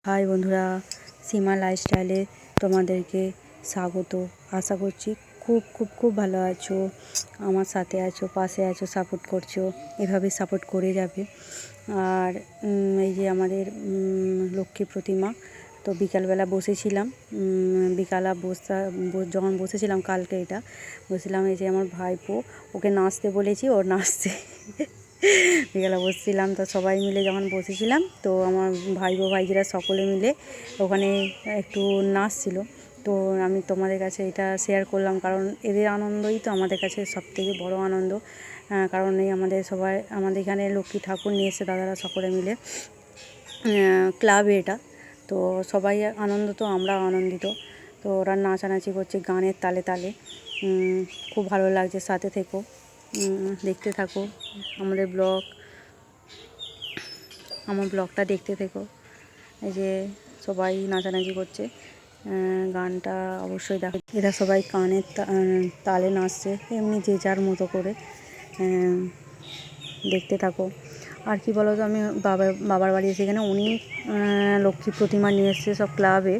High বন্ধুরা, সীমা লাইফস্টাইলে তোমাদেরকে স্বাগত। আশা করছি খুব খুব খুব ভালো আছো, আমার সাথে আছো, পাশে আছো, সাপোর্ট করছো, এভাবে সাপোর্ট করে যাবে। আর এই যে আমাদের লক্ষ্মী প্রতিমা, তো বিকালবেলা বসেছিলাম, যখন বসেছিলাম কালকে এটা বসেছিলাম, এই যে আমার ভাইপো, ওকে নাচতে বলেছি, ও নাচছে। বিকেলে বসছিলাম, তো সবাই মিলে যখন বসেছিলাম, তো আমার ভাইজিরা সকলে মিলে ওখানে একটু নাচছিল। তো আমি তোমাদের কাছে এটা শেয়ার করলাম, কারণ এদের আনন্দই তো আমাদের কাছে সবথেকে বড় আনন্দ। কারণ এই আমাদের এখানে লক্ষ্মী ঠাকুর নিয়ে এসে দাদারা সকলে মিলে ক্লাবে এটা, তো সবাই আনন্দ, তো আমরা আনন্দিত। তো ওরা নাচানাচি করছে গানের তালে তালে, খুব ভালো লাগছে। সাথে থেকো, দেখতে থাকো আমার ব্লগটা দেখতে থেকো। এই যে সবাই নাচানাচি করছে, গানটা অবশ্যই দেখো। এরা সবাই কানের তালে নাচছে, এমনি যে যার মতো করে, দেখতে থাকো। আর কি বলো তো, আমি বাবার বাড়ি এসে এখানে অনেক লক্ষ্মী প্রতিমা নিয়ে এসছে সব ক্লাবে,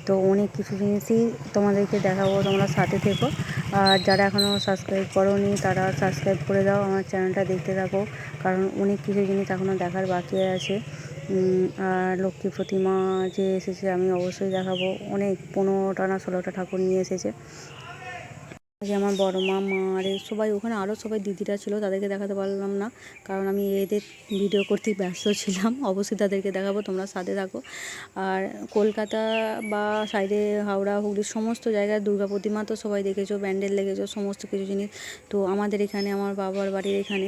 তো অনেক কিছু জিনিসই তোমাদেরকে দেখাবো, তোমরা সাথে থেকো। আর যারা এখনও সাবস্ক্রাইব করোনি তারা সাবস্ক্রাইব করে দাও, আমার চ্যানেলটা দেখতে থাকো, কারণ অনেক কিছু জিনিস এখনও দেখার বাকি আছে। আর লক্ষ্মী প্রতিমা যে এসেছে আমি অবশ্যই দেখাবো, অনেক 15টা না 16টা ঠাকুর নিয়ে এসেছে। যে আমার বড় মা আর সবাই ওখানে, আরও সবাই দিদিরা ছিল, তাদেরকে দেখাতে পারলাম না, কারণ আমি এদের ভিডিও করতে ব্যস্ত ছিলাম। অবশ্যই তাদেরকে দেখাবো, তোমরা সাথে থাকো। আর কলকাতা বা সাইডে হাওড়া হুগলির সমস্ত জায়গায় দুর্গা প্রতিমা তো সবাই দেখেছো, প্যান্ডেল দেখেছো, সমস্ত কিছু জিনিস। তো আমাদের এখানে, আমার বাবার বাড়ির এখানে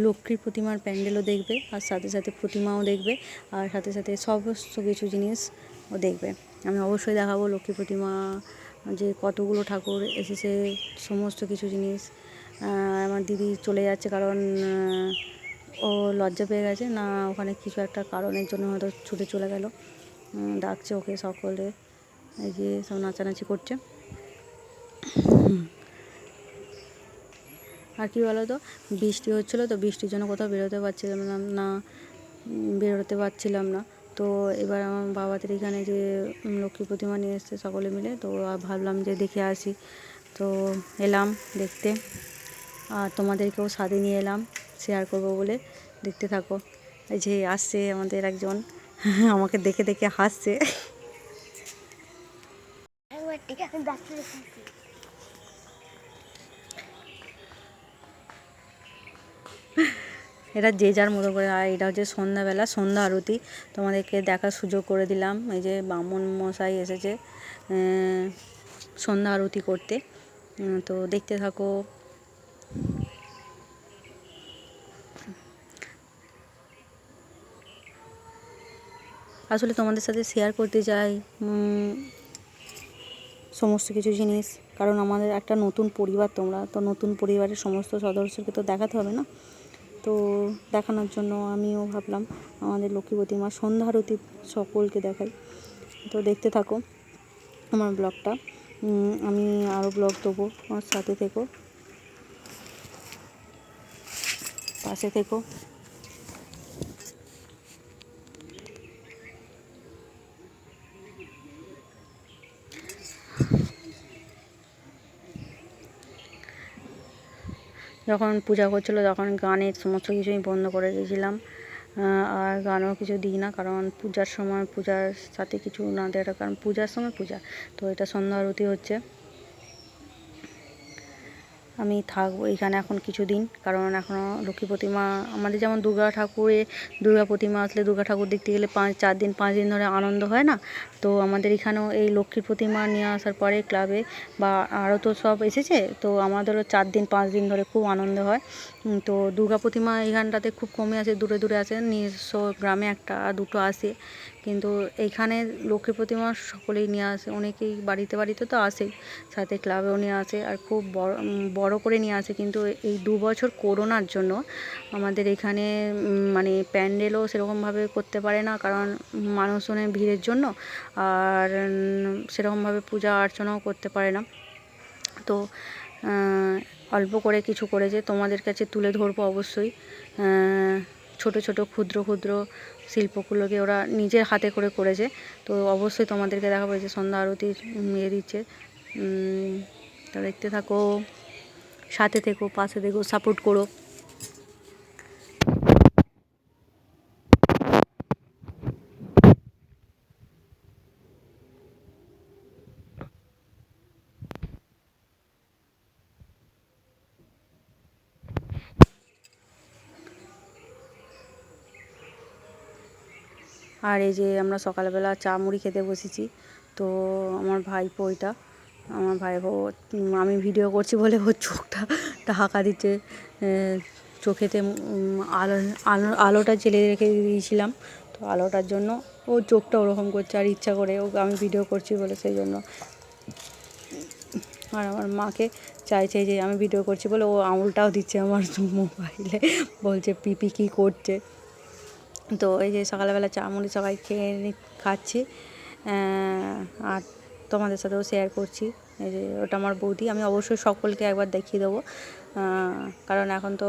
লক্ষ্মীর প্রতিমার প্যান্ডেলও দেখবে, আর সাথে সাথে প্রতিমাও দেখবে, আর সাথে সাথে সমস্ত কিছু জিনিসও দেখবে। আমি অবশ্যই দেখাবো লক্ষ্মী প্রতিমা যে কতগুলো ঠাকুর এসেছে, সমস্ত কিছু জিনিস। আমার দিদি চলে যাচ্ছে, কারণ ও লজ্জা পেয়ে গেছে না, ওখানে কিছু একটা কারণের জন্য হয়তো ছুটে চলে গেল। ডাকছে ওকে সকলে, এই যে সব নাচানাচি করছে। আর কি বলো তো, বৃষ্টি হচ্ছিলো, তো বৃষ্টির জন্য কোথাও বেরোতে পারছিলাম না। তো এবার আমার বাবাদের এখানে যে লক্ষ্মী প্রতিমা নিয়ে এসছে সকলে মিলে, তো ভাবলাম যে দেখে আসি, তো এলাম দেখতে, আর তোমাদেরকেও সাথে নিয়ে এলাম শেয়ার করবো বলে। দেখতে থাকো। এই যে আসছে আমাদের একজন, আমাকে দেখে দেখে হাসছে। এটা যে যার মতো করে। আর এটা হচ্ছে সন্ধ্যাবেলা, সন্ধ্যা আরতি, তোমাদেরকে দেখার সুযোগ করে দিলাম। এই যে বামুন মশাই এসেছে সন্ধ্যা আরতি করতে, তো দেখতে থাকো। আসলে তোমাদের সাথে শেয়ার করতে চাই সমস্ত কিছু জিনিস, কারণ আমাদের একটা নতুন পরিবার, তোমরা তো নতুন পরিবারের সমস্ত সদস্যকে তো দেখাতে হবে না, তো দেখানোর জন্য আমিও ভাবলাম আমাদের লক্ষ্মী প্রতিমা সন্ধ্যা আরতি সকলকে দেখাই। তো দেখতে থাকো আমার ব্লগটা, আমি আরও ব্লগ দেবো, আমার সাথে থেকো, পাশে থেকো। যখন পূজা করছিলো তখন গানের সমস্ত কিছুই বন্ধ করে দিয়েছিলাম, আর গানও কিছু দিই না, কারণ পূজার সময় পূজার সাথে কিছু না দেওয়াটা, কারণ পূজার সময় পূজা। তো এটা সন্ধ্যা আরতি হচ্ছে, আমি থাকবো এখানে এখন কিছুদিন, কারণ এখনও লক্ষ্মী প্রতিমা আমাদের, যেমন দুর্গা প্রতিমা আসলে দুর্গা ঠাকুর দেখতে গেলে 5 দিন ধরে আনন্দ হয় না, তো আমাদের এখানেও এই লক্ষ্মীর প্রতিমা নিয়ে আসার পরে ক্লাবে বা আরও তো সব এসেছে, তো আমাদেরও 4-5 দিন ধরে খুব আনন্দ হয়। তো দুর্গা প্রতিমা এখানটাতে খুব কমে আসে, দূরে দূরে আসে, নিজস্ব গ্রামে 1-2টো আসে, কিন্তু এইখানে লক্ষ্মী প্রতিমা সকলেই নিয়ে আসে, অনেকেই বাড়িতে বাড়িতে তো আসেই, সাথে ক্লাবেও নিয়ে আসে, আর খুব বড় করে নিয়ে আসে। কিন্তু এই 2 বছর করোনার জন্য আমাদের এখানে মানে প্যান্ডেলও সেরকমভাবে করতে পারে না, কারণ মানুষজনের ভিড়ের জন্য, আর সেরকমভাবে পূজা অর্চনাও করতে পারে না। তো অল্প করে কিছু করেছে, তোমাদের কাছে তুলে ধরবো অবশ্যই। ছোট ছোট ক্ষুদ্র ক্ষুদ্র শিল্পগুলোকে ওরা নিজের হাতে করে করেছে। তো অবশ্যই তোমাদেরকে দেখাবো, যে সন্ধ্যা আরতির ইয়ে দিচ্ছে। তো দেখতে থাকো, সাথে থেকো, পাশে থেকো, সাপোর্ট করো। আর এই যে আমরা সকালবেলা চা মুড়ি খেতে বসেছি। তো আমার ভাইপো ওইটা, আমার ভাইপো, আমি ভিডিও করছি বলে ওর চোখটা ঢাকা দিচ্ছে। চোখেতে আলো আলোটা জ্বেলে রেখে দিয়েছিলাম, তো আলোটার জন্য ওর চোখটা ওরকম করছে, আর ইচ্ছা করে ওকে আমি ভিডিও করছি বলে সেই জন্য। আর আমার মাকে চাইছে যে আমি ভিডিও করছি বলে ও আঙুলটাও দিচ্ছে আমার মোবাইলে, বলছে পিপি কী করছে। তো এই যে সকালবেলা চা মুড়ি সবাই খাচ্ছি, আর তোমাদের সাথেও শেয়ার করছি। এই যে ওটা আমার বৌদি, আমি অবশ্যই সকলকে একবার দেখিয়ে দেবো, কারণ এখন তো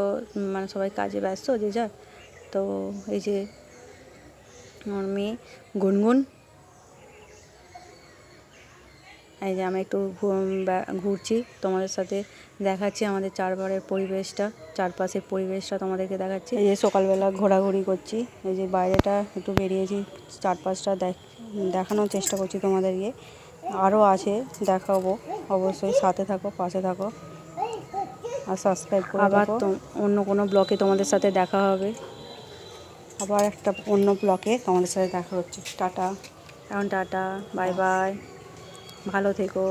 মানে সবাই কাজে ব্যস্ত যে যার। তো এই যে আমার মেয়ে গুনগুন, এই যে আমি একটু ঘুরছি, তোমাদের সাথে দেখাচ্ছি আমাদের চারপাশের পরিবেশটা তোমাদেরকে দেখাচ্ছি। এই যে সকালবেলা ঘোরাঘুরি করছি, এই যে বাইরেটা একটু বেরিয়েছি, চারপাশটা দেখানোর চেষ্টা করছি তোমাদেরকে। আরও আছে, দেখাবো, অবশ্যই সাথে থাকো, পাশে থাকো, আর সাবস্ক্রাইব করে আবার তো অন্য কোনো ব্লগে তোমাদের সাথে দেখা হবে। আবার একটা অন্য ব্লগে তোমাদের সাথে দেখা হচ্ছে। টাটা, এখন টাটা, বাই বাই, ভালো থেকো।